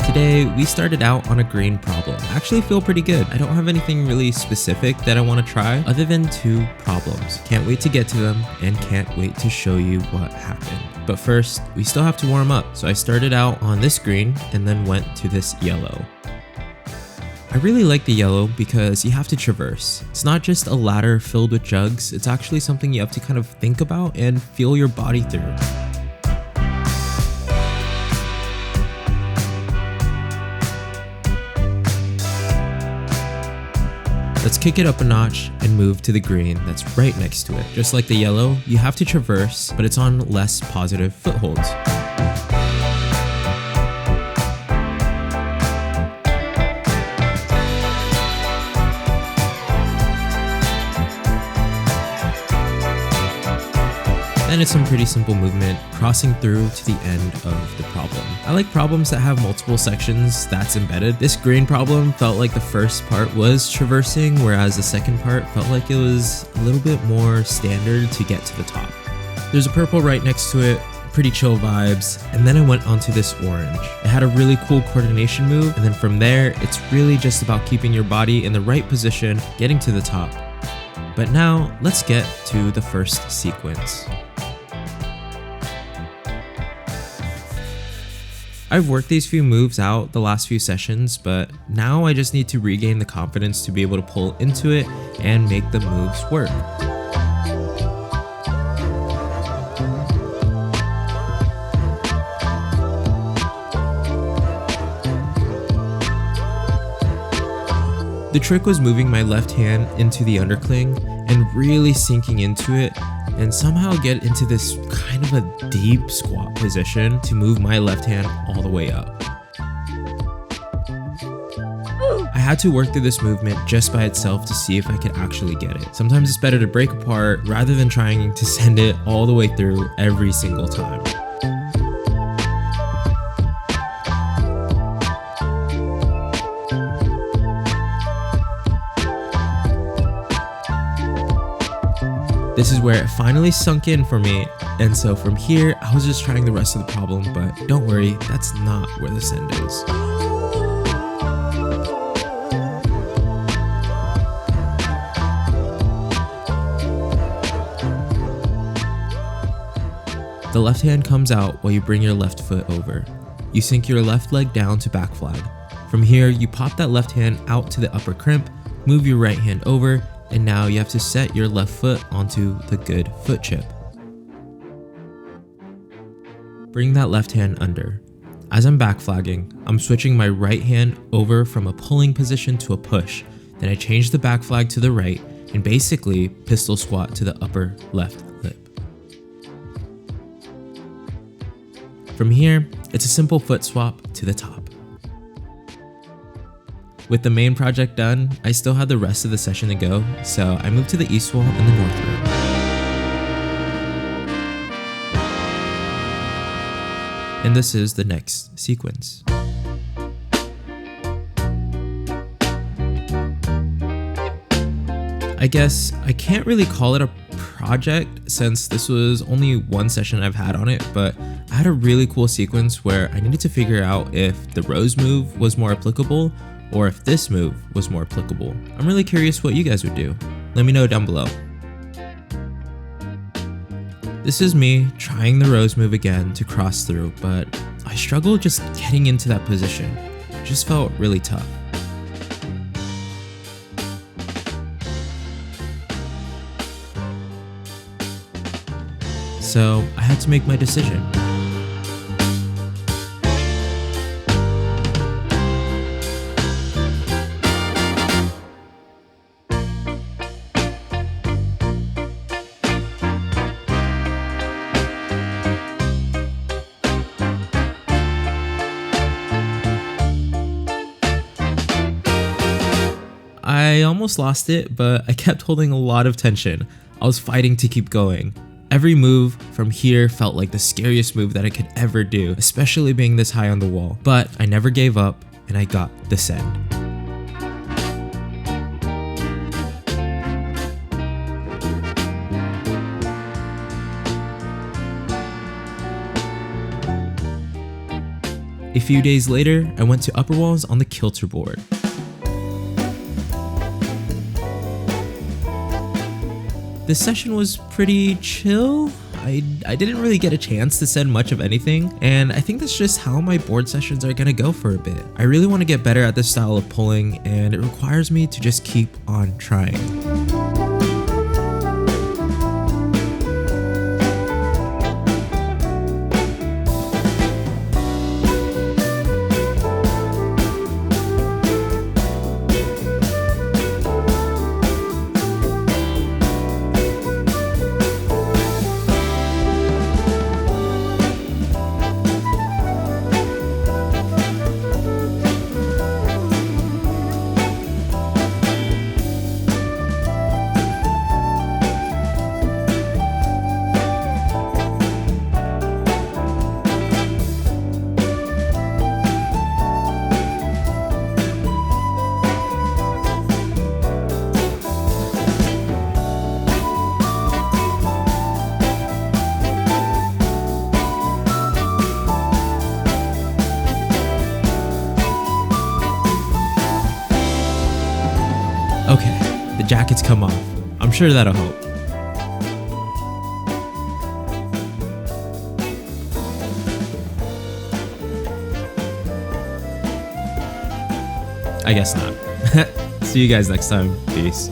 Today, we started out on a green problem. I actually feel pretty good. I don't have anything really specific that I want to try other than 2 problems. Can't wait to get to them and can't wait to show you what happened. But first, we still have to warm up. So I started out on this green and then went to this yellow. I really like the yellow because you have to traverse. It's not just a ladder filled with jugs, it's actually something you have to kind of think about and feel your body through. Let's kick it up a notch and move to the green that's right next to it. Just like the yellow, you have to traverse, but it's on less positive footholds. Then it's some pretty simple movement, crossing through to the end of the problem. I like problems that have multiple sections that's embedded. This green problem felt like the first part was traversing, whereas the second part felt like it was a little bit more standard to get to the top. There's a purple right next to it, pretty chill vibes, and then I went onto this orange. It had a really cool coordination move, and then from there, it's really just about keeping your body in the right position, getting to the top. But now, let's get to the first sequence. I've worked these few moves out the last few sessions, but now I just need to regain the confidence to be able to pull into it and make the moves work. The trick was moving my left hand into the undercling and really sinking into it and somehow get into this kind of a deep squat position to move my left hand all the way up. I had to work through this movement just by itself to see if I could actually get it. Sometimes it's better to break apart rather than trying to send it all the way through every single time. This is where it finally sunk in for me, and so from here, I was just trying the rest of the problem, but don't worry, that's not where the send is. The left hand comes out while you bring your left foot over. You sink your left leg down to back flag. From here, you pop that left hand out to the upper crimp, move your right hand over, and now you have to set your left foot onto the good foot chip. Bring that left hand under. As I'm back flagging, I'm switching my right hand over from a pulling position to a push. Then I change the back flag to the right and basically pistol squat to the upper left lip. From here, it's a simple foot swap to the top. With the main project done, I still had the rest of the session to go, so I moved to the east wall and the north room. And this is the next sequence. I guess I can't really call it a project since this was only one session I've had on it, but I had a really cool sequence where I needed to figure out if the rose move was more applicable or if this move was more applicable. I'm really curious what you guys would do. Let me know down below. This is me trying the rose move again to cross through, but I struggled just getting into that position. It just felt really tough. So I had to make my decision. I almost lost it, but I kept holding a lot of tension. I was fighting to keep going. Every move from here felt like the scariest move that I could ever do, especially being this high on the wall. But I never gave up and I got the send. A few days later, I went to upper walls on the kilter board. This session was pretty chill. I didn't really get a chance to send much of anything, and I think that's just how my board sessions are gonna go for a bit. I really want to get better at this style of pulling, and it requires me to just keep on trying. Okay, the jacket's come off. I'm sure that'll help. I guess not. See you guys next time. Peace.